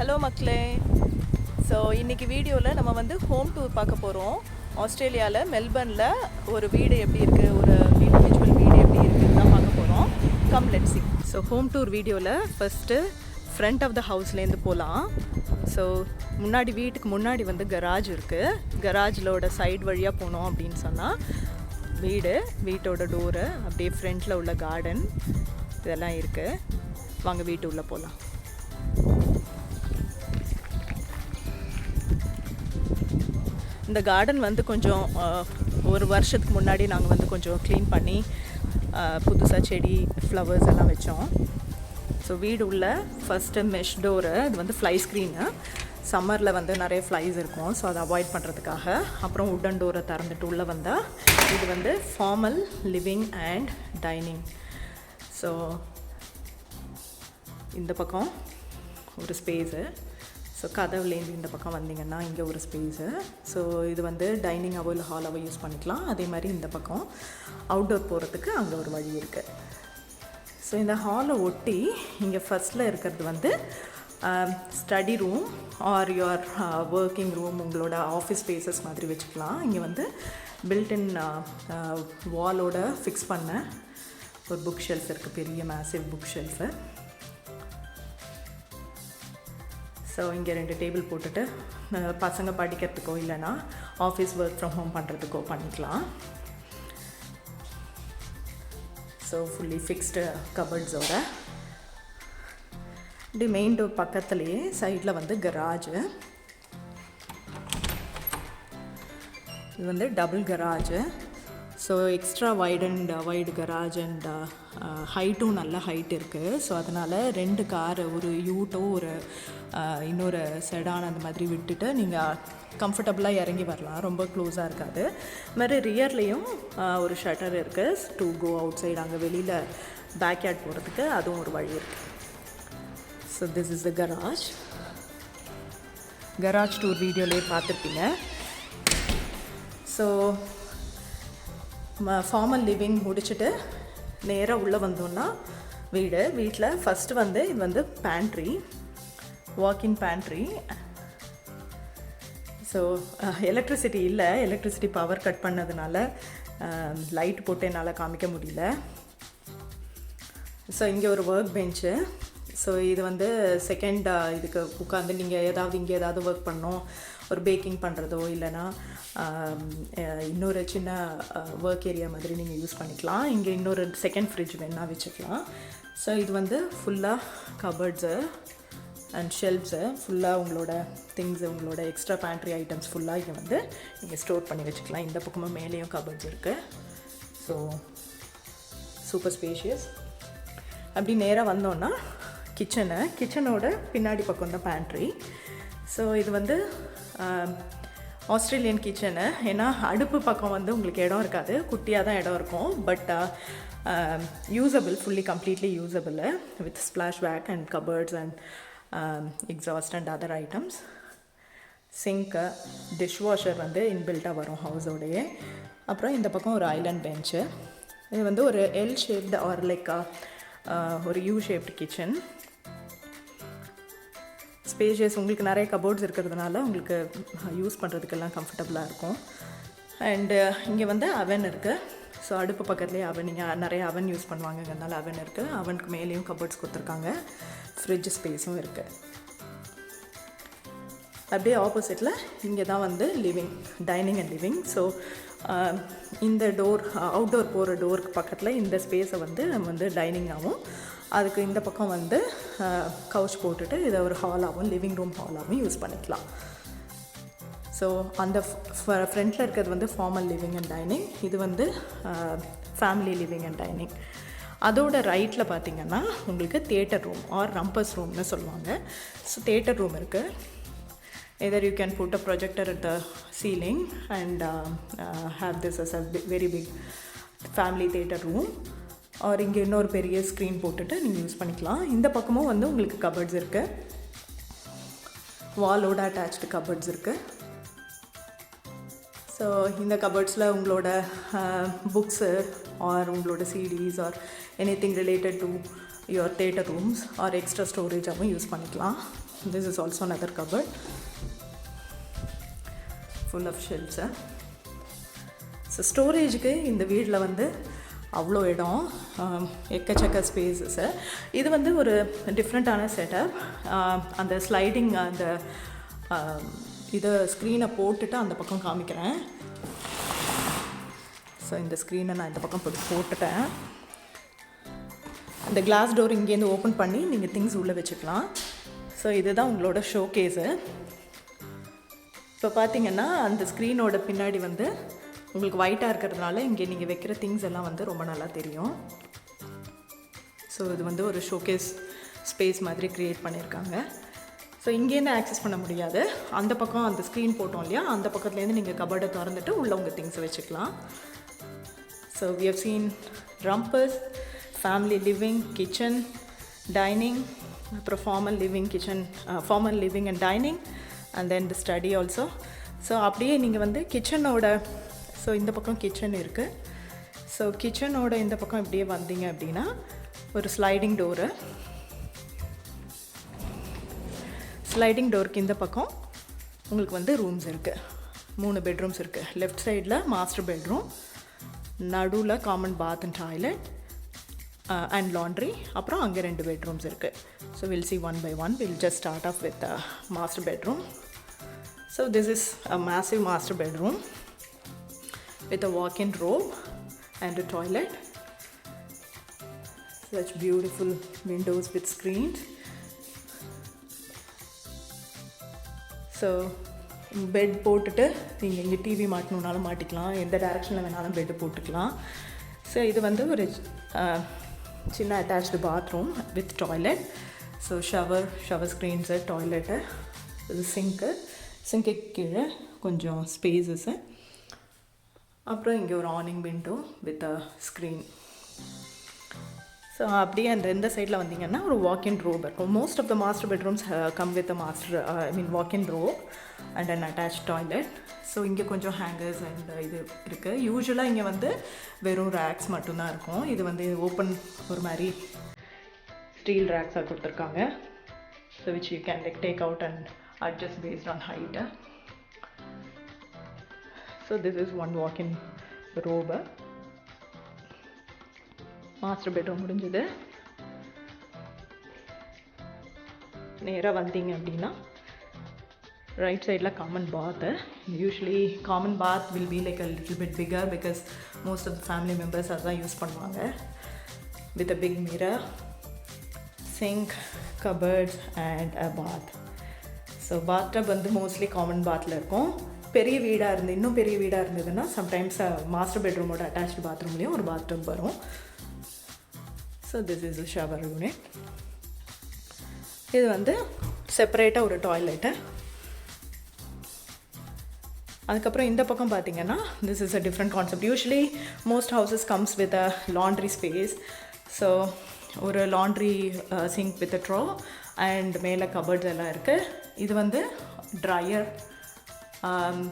Hello மக்களே. So இன்றைக்கி வீடியோவில் நம்ம வந்து ஹோம் டூர் பார்க்க போகிறோம். ஆஸ்திரேலியாவில் மெல்பர்னில் ஒரு வீடு எப்படி இருக்குது, ஒரு இண்டிவிஜுவல் வீடு எப்படி இருக்குதுன்னு தான் பார்க்க போகிறோம். Come let's see. So home tour வீடியோவில் ஃபஸ்ட்டு ஃப்ரண்ட் ஆஃப் த ஹவுஸ்லேருந்து போகலாம். ஸோ வீட்டுக்கு முன்னாடி வந்து கராஜ் இருக்குது. கராஜிலோட சைடு வழியாக போனோம் அப்படின்னு சொன்னால் வீட்டோட டோரு, அப்படியே ஃப்ரண்ட்டில் உள்ள கார்டன் இதெல்லாம் இருக்குது. வாங்க வீட்டு உள்ளே போகலாம். இந்த கார்டன் வந்து கொஞ்சம் ஒரு வருஷத்துக்கு முன்னாடி நாங்கள் வந்து கொஞ்சம் க்ளீன் பண்ணி புதுசாக செடி ஃப்ளவர்ஸ் எல்லாம் வச்சோம். ஸோ வீடு உள்ள ஃபஸ்ட்டு மெஷ் டோரு, இது வந்து ஃப்ளை ஸ்க்ரீனு. சம்மரில் வந்து நிறைய ஃப்ளைஸ் இருக்கும், ஸோ அதை அவாய்ட் பண்ணுறதுக்காக. அப்புறம் உட்டன் டோரை திறந்துட்டு உள்ளே வந்தால் இது வந்து formal living and dining. So இந்த பக்கம் ஒரு ஸ்பேஸு. ஸோ கதவுலேருந்து இந்த பக்கம் வந்தீங்கன்னா இங்கே ஒரு ஸ்பேஸு. ஸோ இது வந்து டைனிங்காவோ இல்லை ஹாலாவோ யூஸ் பண்ணிக்கலாம். அதே மாதிரி இந்த பக்கம் அவுட்டோர் போகிறதுக்கு அங்கே ஒரு வழி இருக்குது. ஸோ இந்த ஹாலை ஒட்டி இங்கே ஃபஸ்ட்டில் இருக்கிறது வந்து study room or your working room, உங்களோட ஆஃபீஸ் ஸ்பேசஸ் மாதிரி வச்சுக்கலாம். இங்கே வந்து பில்டின் வாலோட ஃபிக்ஸ் பண்ண ஒரு புக் ஷெல்ஃப் இருக்குது, பெரிய மேசிவ் புக் ஷெல்ஃபு. ஸோ இங்கே 2 டேபிள் போட்டுட்டு பசங்க படிக்கிறதுக்கோ இல்லைனா ஆஃபீஸ் ஒர்க் ஃப்ரம் ஹோம் பண்ணுறதுக்கோ பண்ணிக்கலாம். ஸோ ஃபுல்லி ஃபிக்ஸ்டு கபர்ட்ஸோட இப்படி மெயின் டோர் பக்கத்துலேயே சைடில் வந்து கராஜு. இது வந்து double garage. So extra wide garage and ஹைட்டும் நல்ல ஹைட் இருக்குது. ஸோ அதனால் 2 காரு, ஒரு யூட்டோ ஒரு இன்னொரு செடான் அந்த மாதிரி விட்டுட்டு நீங்கள் கம்ஃபர்டபுளாக இறங்கி வரலாம். ரொம்ப க்ளோஸாக இருக்காது. இது மாதிரி ரியர்லேயும் ஒரு ஷட்டர் இருக்குது டு கோ அவுட் சைடு, அங்கே வெளியில் பேக்யார்ட் போகிறதுக்கு அதுவும் ஒரு வழி இருக்குது. So this is the garage tour வீடியோலேயே பார்த்துருப்பீங்க. ஸோ ஃபார்மல் லிவிங் முடிச்சுட்டு நேராக உள்ளே வந்தோன்னா வீட்டில் ஃபஸ்ட்டு வந்து இது வந்து பேண்ட்ரி, வாக்கின் பேண்ட்ரி. ஸோ எலக்ட்ரிசிட்டி இல்லை, எலக்ட்ரிசிட்டி பவர் கட் பண்ணதுனால லைட் போட்டு என்னால் காமிக்க முடியல. ஸோ இங்கே ஒரு ஒர்க் பெஞ்சு. ஸோ இது வந்து செகண்ட் இதுக்கு உட்காந்து நீங்கள் இங்கே ஏதாவது ஒர்க் பண்ணோம், ஒரு பேக்கிங் பண்ணுறதோ இல்லைனா இன்னொரு சின்ன ஒர்க் ஏரியா மாதிரி நீங்கள் யூஸ் பண்ணிக்கலாம். இங்கே இன்னொரு செகண்ட் ஃப்ரிட்ஜ் வேணால் வச்சுக்கலாம். ஸோ இது வந்து ஃபுல்லாக கபர்ட்ஸு அண்ட் ஷெல்ஃப்ஸு, ஃபுல்லாக உங்களோட திங்ஸு, உங்களோட எக்ஸ்ட்ரா பேண்ட்ரி ஐட்டம்ஸ் ஃபுல்லாக இங்கே வந்து நீங்கள் ஸ்டோர் பண்ணி வச்சுக்கலாம். இந்த பக்கமும் மேலேயும் கபர்ட்ஸ் இருக்குது. So super spacious. அப்படி நேராக வந்தோன்னா கிச்சனோட பின்னாடி பக்கம் தான் பேண்ட்ரி. ஸோ இது வந்து ஆஸ்திரேலியன் கிச்சனு. ஏன்னா அடுப்பு பக்கம் வந்து உங்களுக்கு இடம் இருக்காது, குட்டியாக தான் இடம் இருக்கும். But usable, fully completely usable with splash back and cupboards and exhaust and other items. Sink, dishwasher வந்து இன்பில்ட்டாக வரும் ஹவுஸோடையே. அப்புறம் இந்த பக்கம் ஒரு ஐலண்ட் பெஞ்சு. இது வந்து ஒரு எல் ஷேப்டு ஆர் லைக் ஒரு யூ ஷேப்டு கிச்சன். ஸ்பேஷியஸ், உங்களுக்கு நிறைய கபோர்ட்ஸ் இருக்கிறதுனால உங்களுக்கு யூஸ் பண்ணுறதுக்கெல்லாம் கம்ஃபர்டபுளாக இருக்கும். அண்டு இங்கே வந்து அவன் இருக்குது. ஸோ அடுப்பு பக்கத்துலேயே அவன், நீங்கள் நிறைய அவன் யூஸ் பண்ணுவாங்கங்கிறதுனால அவன் இருக்குது. அவனுக்கு மேலேயும் கபோர்ட்ஸ் கொடுத்துருக்காங்க. ஃப்ரிட்ஜ் ஸ்பேஸும் இருக்குது. அப்படியே ஆப்போசிட்டில் இங்கே தான் வந்து டைனிங் அண்ட் லிவிங். ஸோ இந்த அவுட்டோர் போகிற டோருக்கு பக்கத்தில் இந்த ஸ்பேஸை வந்து நம்ம வந்து டைனிங்காகவும், அதுக்கு இந்த பக்கம் வந்து கவுச் போட்டுட்டு இதை ஒரு ஹாலாகவும், லிவிங் ரூம் ஹாலாகவும் யூஸ் பண்ணிக்கலாம். ஸோ அந்த ஃப்ரண்ட்டில் இருக்கிறது வந்து ஃபார்மல் லிவிங் அண்ட் டைனிங். இது வந்து ஃபேமிலி லிவிங் அண்ட் டைனிங். அதோட ரைட்டில் பார்த்திங்கன்னா உங்களுக்கு தியேட்டர் ரூம் ஆர் ரம்பஸ் ரூம்னு சொல்லுவாங்க. ஸோ தியேட்டர் ரூம் இருக்குது. Either you can put a projector at the ceiling and have this as a very big family theatre room, or இங்கே இன்னொரு பெரிய ஸ்க்ரீன் போட்டுட்டு நீங்கள் யூஸ் பண்ணிக்கலாம். இந்த பக்கமும் வந்து உங்களுக்கு கபர்ட்ஸ் இருக்குது, வாலோட அட்டாச்டு கபர்ட்ஸ் இருக்குது. ஸோ இந்த கபர்ட்ஸில் உங்களோட புக்ஸு ஆர் உங்களோட CDs or any thing related to your theatre rooms or extra ஸ்டோரேஜாகவும் யூஸ் பண்ணிக்கலாம். This is also another cupboard full of shelves. So ஸ்டோரேஜுக்கு இந்த வீட்டில் வந்து அவ்வளோ இடம், எக்கச்சக்க ஸ்பேஸஸு. இது வந்து ஒரு டிஃப்ரெண்ட்டான செட்டப். அந்த ஸ்லைடிங் அந்த இதை ஸ்க்ரீனை போட்டுட்டு அந்த பக்கம் காமிக்கிறேன். ஸோ இந்த ஸ்க்ரீனை நான் இந்த பக்கம் போட்டுட்டேன். அந்த கிளாஸ் டோர் இங்கேருந்து ஓப்பன் பண்ணி நீங்கள் திங்ஸ் உள்ளே வச்சுக்கலாம். ஸோ இதுதான் உங்களோட ஷோ கேஸு. இப்போ பார்த்தீங்கன்னா அந்த ஸ்க்ரீனோட பின்னாடி வந்து உங்களுக்கு ஒயிட்டாக இருக்கிறதுனால இங்கே நீங்கள் வைக்கிற திங்ஸ் எல்லாம் வந்து ரொம்ப நல்லா தெரியும். ஸோ இது வந்து ஒரு ஷோகேஸ் ஸ்பேஸ் மாதிரி க்ரியேட் பண்ணியிருக்காங்க. ஸோ இங்கேருந்து ஆக்சஸ் பண்ண முடியாது. அந்த பக்கம் அந்த ஸ்க்ரீன் போட்டோம் இல்லையா, அந்த பக்கத்துலேருந்து நீங்கள் கபர்டை திறந்துட்டு உள்ளே உங்கள் திங்ஸை வச்சுக்கலாம். So we have seen rumpus, family living, kitchen, dining, அப்புறம் formal living, kitchen, formal living and dining, and then the study also. So அப்படியே நீங்கள் வந்து கிச்சனோட, ஸோ இந்த பக்கம் கிச்சன் இருக்குது. ஸோ கிச்சனோட இந்த பக்கம் இப்படியே வந்தீங்க அப்படின்னா ஒரு ஸ்லைடிங் டோரு. ஸ்லைடிங் டோருக்கு இந்த பக்கம் உங்களுக்கு வந்து ரூம்ஸ் இருக்குது. 3 பெட்ரூம்ஸ் இருக்குது. லெஃப்ட் சைடில் மாஸ்டர் பெட்ரூம், நடுவில் common bath and toilet and laundry, அப்புறம் அங்கே 2 பெட்ரூம்ஸ் இருக்குது. So will see one by one. We'll just start off with the master bedroom. So this is a massive master bedroom with a walk-in robe and a toilet. Such beautiful windows with screens. So bed போட்டுட்டு நீங்கள் இங்கே TV மாட்டணுன்னாலும் மாட்டிக்கலாம், எந்த டைரக்ஷனில் வேணாலும் bed போட்டுக்கலாம். So இது வந்து ஒரு சின்ன attached bathroom with toilet. So shower screens, toilet, இது சிங்க்கு கீழே கொஞ்சம் ஸ்பேஸஸு, அப்புறம் இங்கே ஒரு awning window with a screen. So அப்படியே அந்த இந்த சைடில் வந்தீங்கன்னா ஒரு வாக்-இன் ரோப் இருக்கும். Most of the master bedrooms come with a walk in robe and an attach toilet. So இங்கே கொஞ்சம் ஹேங்கர்ஸ் அண்ட் இது இருக்குது. யூஸ்வலாக இங்கே வந்து வெறும் ரேக்ஸ் மட்டும்தான் இருக்கும். இது வந்து ஓப்பன் ஒரு மாதிரி ஸ்டீல் ரேக்ஸாக கொடுத்துருக்காங்க. So which you can take out and adjust based on height. So this is one walk-in robe. Master bedroom முடிஞ்சது. நேராக வந்தீங்க அப்படின்னா ரைட் சைடில் common bath. Usually common bath will be like a little bit bigger because most of the family members அதுதான் use பண்ணுவாங்க. With a big mirror, sink, cupboards and a bath. So bathtub வந்து mostly common பாத்தில் இருக்கும். பெரிய வீடாக இன்னும் பெரிய வீடாக இருந்ததுன்னா சம்டைம்ஸ் மாஸ்டர் பெட்ரூமோட அட்டாச்டு பாத்ரூம்லேயும் ஒரு பாத்ரூம் வரும். So this is a shower unit. இது வந்து செப்பரேட்டாக ஒரு டாய்லெட்டு. அதுக்கப்புறம் இந்த பக்கம் பார்த்தீங்கன்னா this is a different concept. Usually most houses comes with a laundry space. So ஒரு laundry sink with a drawer and மேலே கபர்ட்ஸ் எல்லாம் இருக்குது. இது வந்து ட்ரையர்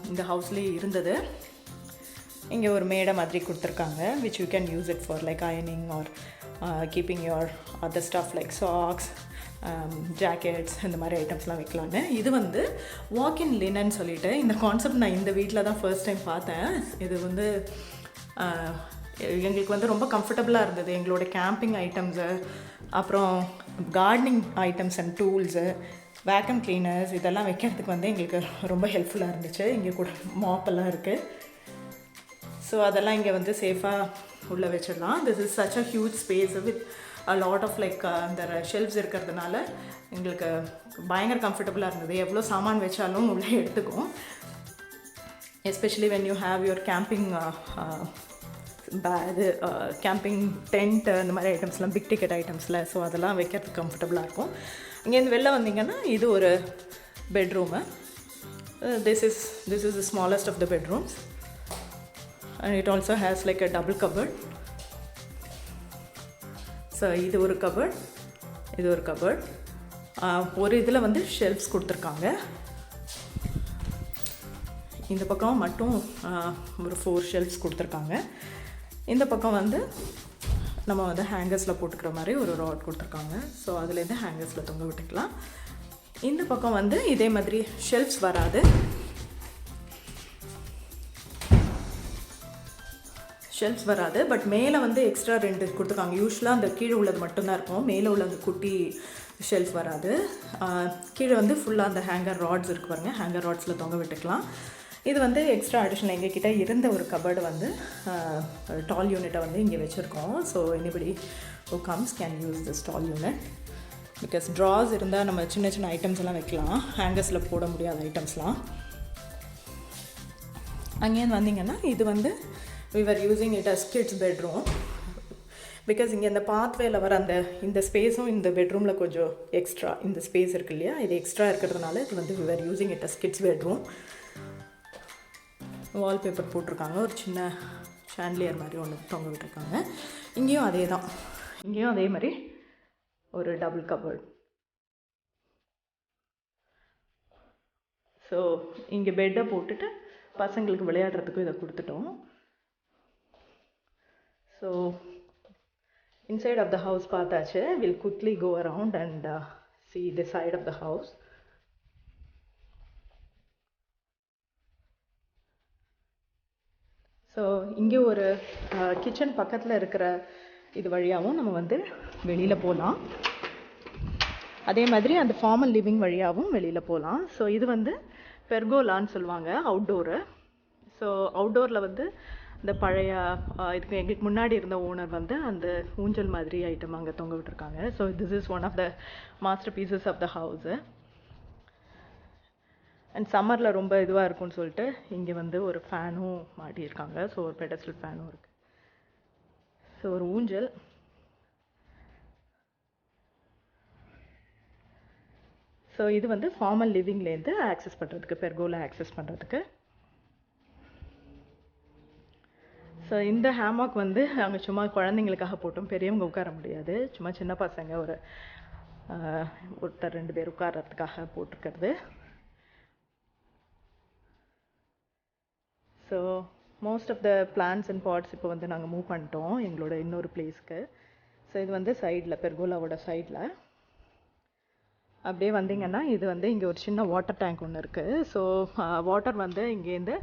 இந்த ஹவுஸ்லேயே இருந்தது. இங்கே ஒரு மேடை மாதிரி கொடுத்துருக்காங்க which you can use it for like ironing or keeping your other stuff like socks, jackets இந்த மாதிரி ஐட்டம்ஸ்லாம் வைக்கலான்னு. இது வந்து வாக்-இன் லினன் சொல்லிட்டு இந்த கான்செப்ட் நான் இந்த வீட்டில் தான் ஃபர்ஸ்ட் டைம் பார்த்தேன். இது வந்து எங்களுக்கு வந்து ரொம்ப கம்ஃபர்டபுளாக இருந்தது. எங்களோட கேம்பிங் ஐட்டம்ஸு, அப்புறம் gardening items and tools, vacuum cleaners இதெல்லாம் வைக்கிறதுக்கு வந்து எங்களுக்கு ரொம்ப ஹெல்ப்ஃபுல்லாக இருந்துச்சு. இங்கே கூட மாப்பெல்லாம் இருக்குது. ஸோ அதெல்லாம் இங்கே வந்து சேஃபாக உள்ளே வச்சிடலாம். This is such a huge space with a lot of like இந்த ஷெல்ஃப்ஸ் இருக்கிறதுனால எங்களுக்கு பயங்கர கம்ஃபர்டபுளாக இருந்தது. எவ்வளோ சாமான் வச்சாலும் உள்ளே எடுத்துக்கும். Especially when you have your camping இது கேம்பிங் டென்ட் இந்த மாதிரி ஐட்டம்ஸ்லாம் பிக் டிக்கெட் ஐட்டம்ஸில். ஸோ அதெல்லாம் வைக்கிறதுக்கு கம்ஃபர்டபுளாக இருக்கும். இங்கேருந்து வெளில வந்தீங்கன்னா இது ஒரு bedroom. This is the smallest of the bedrooms and it also has like a double cupboard. So இது ஒரு கபர்ட், இது ஒரு கபர்ட். ஒரு இதில் வந்து ஷெல்ஃப்ஸ் கொடுத்துருக்காங்க. இந்த பக்கம் மட்டும் ஒரு 4 ஷெல்ஃப்ஸ் கொடுத்துருக்காங்க. இந்த பக்கம் வந்து நம்ம வந்து ஹேங்கர்ஸில் போட்டுக்கிற மாதிரி ஒரு ராட் கொடுத்துருக்காங்க. ஸோ அதுலேருந்து ஹேங்கர்ஸில் தொங்க விட்டுக்கலாம். இந்த பக்கம் வந்து இதே மாதிரி ஷெல்ஃப்ஸ் வராது, பட் மேலே வந்து எக்ஸ்ட்ரா 2 கொடுத்துருக்காங்க. யூஸ்வலாக அந்த கீழே உள்ளது மட்டும்தான் இருக்கும், மேலே உள்ள அந்த குட்டி ஷெல்ஃப் வராது. கீழே வந்து ஃபுல்லாக அந்த ஹேங்கர் ராட்ஸ் இருக்கு பாருங்கள், ஹேங்கர் ராட்ஸில் தொங்க விட்டுக்கலாம். இது வந்து எக்ஸ்ட்ரா அடிஷ்னல் எங்ககிட்ட இருந்த ஒரு கபர்டு வந்து டால் யூனிட்டை வந்து இங்கே வச்சுருக்கோம். So anybody who comes can use this doll unit. Because Dras இருந்தால் நம்ம சின்ன சின்ன ஐட்டம்ஸ் எல்லாம் வைக்கலாம், ஹேங்கர்ஸில் போட முடியாத ஐட்டம்ஸ்லாம். அங்கேருந்து வந்தீங்கன்னா இது வந்து we were using it as kids bedroom because இங்கே இந்த பாத்வேல வர அந்த இந்த ஸ்பேஸும் இந்த பெட்ரூமில் கொஞ்சம் எக்ஸ்ட்ரா இந்த ஸ்பேஸ் இருக்கு இல்லையா, இது எக்ஸ்ட்ரா இருக்கிறதுனால இது வந்து we were using it as kids bedroom. Wallpaper போட்டிருக்காங்க, ஒரு சின்ன ஷாண்ட்லியர் மாதிரி ஒன்று தொங்க விட்டுருக்காங்க. இங்கேயும் அதே தான், இங்கேயும் அதே மாதிரி ஒரு டபுள் கபர்ட். ஸோ இங்கே பெட்டை போட்டுட்டு பசங்களுக்கு விளையாடுறதுக்கும் இதை கொடுத்துட்டோம். So inside of the house பார்த்தாச்சு. we'll quickly go around and see the side of the house. So இங்கே ஒரு கிச்சன் பக்கத்தில் இருக்கிற இது வழியாகவும் நம்ம வந்து வெளியில் போகலாம். அதே மாதிரி அந்த ஃபார்மல் லிவிங் வழியாகவும் வெளியில் போகலாம். ஸோ இது வந்து பெர்கோலான்னு சொல்லுவாங்க, அவுட்டோரு. ஸோ அவுட்டோரில் வந்து இந்த பழைய இதுக்கு எங்களுக்கு முன்னாடி இருந்த ஓனர் வந்து அந்த ஊஞ்சல் மாதிரி ஐட்டம் அங்கே தொங்க விட்டுருக்காங்க. So this is one of the master pieces of the house. And சம்மரில் ரொம்ப இதுவாக இருக்கும்னு சொல்லிட்டு இங்கே வந்து ஒரு ஃபேனும் மாட்டியிருக்காங்க. ஸோ ஒரு பெடஸ்டல் ஃபேனும் இருக்குது. ஸோ ஒரு ஊஞ்சல். ஸோ இது வந்து ஃபார்மல் லிவிங்லேருந்து ஆக்சஸ் பண்ணுறதுக்கு, பெர்கோலா ஆக்சஸ் பண்ணுறதுக்கு. ஸோ இந்த ஹேமாக் வந்து அங்கே சும்மா குழந்தைங்களுக்காக போட்டோம், பெரியவங்க உட்கார முடியாது, சும்மா சின்ன பசங்க ஒருத்தர் 2 பேர் உட்கார்றதுக்காக போட்டிருக்கிறது. So most of the plants and pots இப்போ வந்து நாங்கள் மூவ் பண்ணிட்டோம் எங்களோட இன்னொரு பிளேஸ்க்கு. ஸோ இது வந்து சைடில், பெர்கோலாவோட சைடில் அப்படியே வந்தீங்கன்னா இது வந்து இங்கே ஒரு சின்ன வாட்டர் டேங்க் ஒன்று இருக்குது. ஸோ வாட்டர் வந்து இங்கேருந்து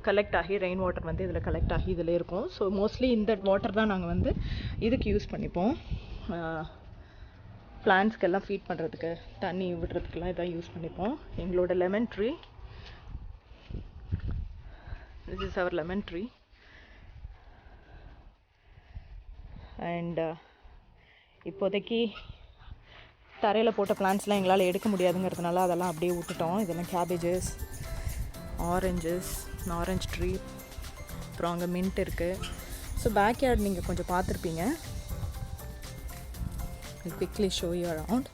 கலெக்ட் ஆகி, ரெயின் வாட்டர் வந்து இதில் கலெக்ட் ஆகி இதில் இருக்கும். ஸோ மோஸ்ட்லி இந்த வாட்டர் தான் நாங்கள் வந்து இதுக்கு யூஸ் பண்ணிப்போம், பிளான்ட்ஸ்க்கெல்லாம் ஃபீட் பண்ணுறதுக்கு, தண்ணி விடுறதுக்கெல்லாம் இதான் யூஸ் பண்ணிப்போம். எங்களோட lemon tree, this is our lemon tree. And இப்போதைக்கு தரையில் போட்ட பிளான்ட்ஸ்லாம் எங்களால் எடுக்க முடியாதுங்கிறதுனால அதெல்லாம் அப்படியே விட்டுட்டோம். இதெல்லாம் கேபேஜஸ், ஆரஞ்ச் ட்ரீ, அப்புறம் அங்கே மின்ட் இருக்குது. ஸோ பேக்யார்ட் நீங்கள் கொஞ்சம் பார்த்துருப்பீங்க. Quickly show you around.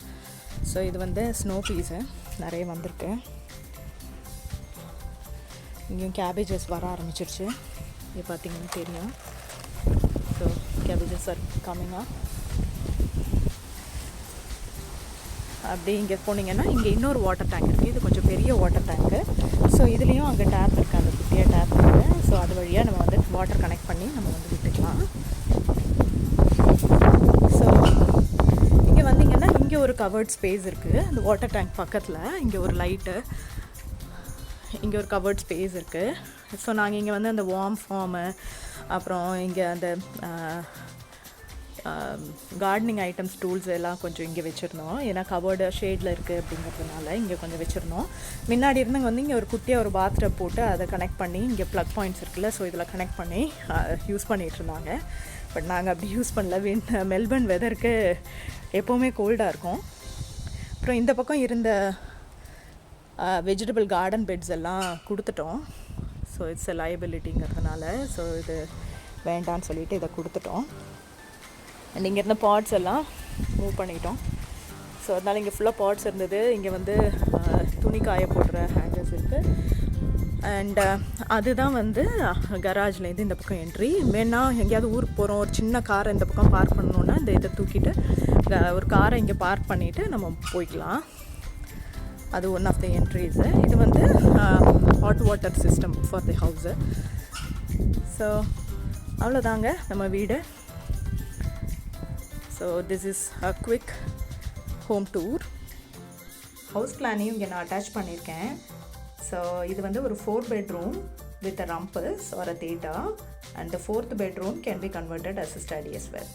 So இது வந்து ஸ்னோ பீஸு நிறைய வந்திருக்கு. இங்கேயும் கேபேஜஸ் வர ஆரம்பிச்சிருச்சு, இது பார்த்தீங்கன்னா தெரியும். ஸோ கேபேஜஸ் ஆர் கம்மிங்காக. அப்படி இங்கே போனீங்கன்னா இங்கே இன்னொரு வாட்டர் டேங்க் இருக்குது, இது கொஞ்சம் பெரிய வாட்டர் டேங்க்கு. ஸோ இதுலேயும் அங்கே டேப் இருக்குது, அந்த குட்டியாக டேப் இருக்குது. ஸோ அது வழியாக நம்ம வந்து வாட்டர் கனெக்ட் பண்ணி நம்ம வந்து விட்டுக்கலாம். ஸோ இங்கே வந்தீங்கன்னா இங்கே ஒரு கவர்ட் ஸ்பேஸ் இருக்குது அந்த வாட்டர் டேங்க் பக்கத்தில். இங்கே ஒரு லைட்டு, இங்கே ஒரு கவர்ட் ஸ்பேஸ் இருக்குது. ஸோ நாங்கள் இங்கே வந்து அந்த வார்ம் ஃபார்மு, அப்புறம் இங்கே அந்த கார்டனிங் ஐட்டம்ஸ், டூல்ஸ் எல்லாம் கொஞ்சம் இங்கே வச்சுருந்தோம். ஏன்னா கபோர்டு ஷேடில் இருக்குது அப்படிங்கிறதுனால இங்கே கொஞ்சம் வச்சுருந்தோம். முன்னாடி இருந்தவங்க வந்து இங்கே ஒரு குட்டியாக ஒரு பாத்டப் போட்டு அதை கனெக்ட் பண்ணி, இங்கே ப்ளக் பாயிண்ட்ஸ் இருக்குல்ல, ஸோ இதில் கனெக்ட் பண்ணி யூஸ் பண்ணிகிட்டு இருந்தாங்க. பட் நாங்கள் அப்படி யூஸ் பண்ணல. மெல்பர்ன் வெதருக்கு எப்போவுமே கோல்டாக இருக்கும். அப்புறம் இந்த பக்கம் இருந்த வெஜிடபிள் கார்டன் பெட்ஸ் எல்லாம் கொடுத்துட்டோம். ஸோ இட்ஸ் எ லைபிலிட்டிங்கிறதுனால ஸோ இது வேண்டான்னு சொல்லிவிட்டு இதை கொடுத்துட்டோம். அண்ட் இங்கே இருந்த பாட்ஸ் எல்லாம் மூவ் பண்ணிட்டோம். ஸோ அதனால் இங்கே ஃபுல்லாக பாட்ஸ் இருந்தது. இங்கே வந்து துணி காய போடுற ஹேங்கர்ஸ் இருக்குது. அண்ட் அதுதான் வந்து கராஜ்லேருந்து இந்த பக்கம் என்ட்ரி. வேணால் எங்கேயாவது ஊருக்கு போகிறோம், ஒரு சின்ன காரை இந்த பக்கம் பார்க் பண்ணணுன்னா இந்த இதை தூக்கிட்டு ஒரு காரை இங்கே பார்க் பண்ணிவிட்டு நம்ம போய்க்கலாம். அது ஒன் ஆஃப் த என்ட்ரிஸு. இது வந்து hot water system for the house. So அவ்வளோதாங்க நம்ம வீடு. So this is a quick home tour. House பிளானையும் இங்கே நான் அட்டாச் பண்ணியிருக்கேன். ஸோ இது வந்து ஒரு 4 bedroom with a rumpus or a theta, and the 4th bedroom can be converted as a study as well.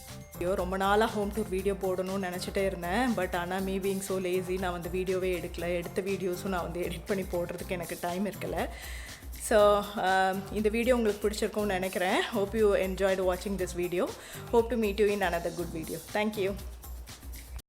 ரொம்ப நாளாக ஹோம் டூர் வீடியோ போடணும்னு நினச்சிட்டே இருந்தேன். பட் ஆனால் மீ பீங் ஸோ லேசி, நான் வந்து வீடியோவே எடுக்கல. எடுத்த வீடியோஸும் நான் வந்து எடிட் பண்ணி போடுறதுக்கு எனக்கு டைம் இருக்கலை. ஸோ இந்த வீடியோ உங்களுக்கு பிடிச்சிருக்கும்னு நினைக்கிறேன். Hope you enjoyed watching this video. Hope to meet you in another good video. Thank you.